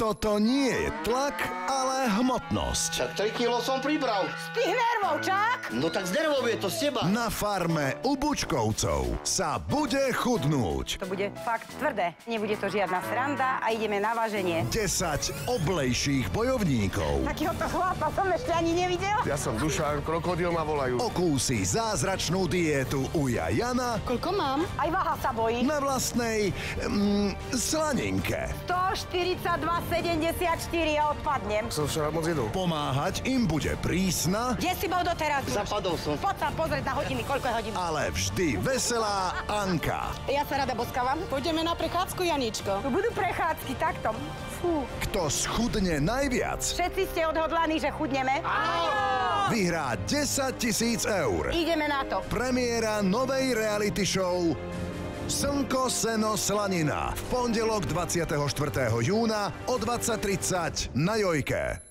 Toto nie je tlak, ale hmotnosť. Tak 3 kilo som pribral. Z tých nervov, čak? No tak z nervov je to z teba. Na farme u Bučkovcov sa bude chudnúť. To bude fakt tvrdé. Nebude to žiadna sranda a ideme na váženie. 10 oblejších bojovníkov. Takéhoto chlapa som ešte ani nevidel. Ja som Dušan, krokodil ma volajú. Okúsi zázračnú diétu Uja Jana Koľko mám? Aj váha sa bojí. na vlastnej slaninke. 142,74 a odpadnem. Som včera moc jedol. Pomáhať im bude prísna, Kde si bol doteraz? Zapadol som. Poď sa pozrieť na hodiny, koľko je hodín. ale vždy veselá Anka. Ja sa rada boskávam. Pôjdeme na prechádzku, Janičko. Budú prechádzky takto. Fú. Kto schudne najviac, Všetci ste odhodlaní, že chudneme? vyhrá 10 000 eur. Ideme na to. Premiéra novej reality show Slnko, seno, slanina v pondelok 24. júna o 20:30 na Jojke.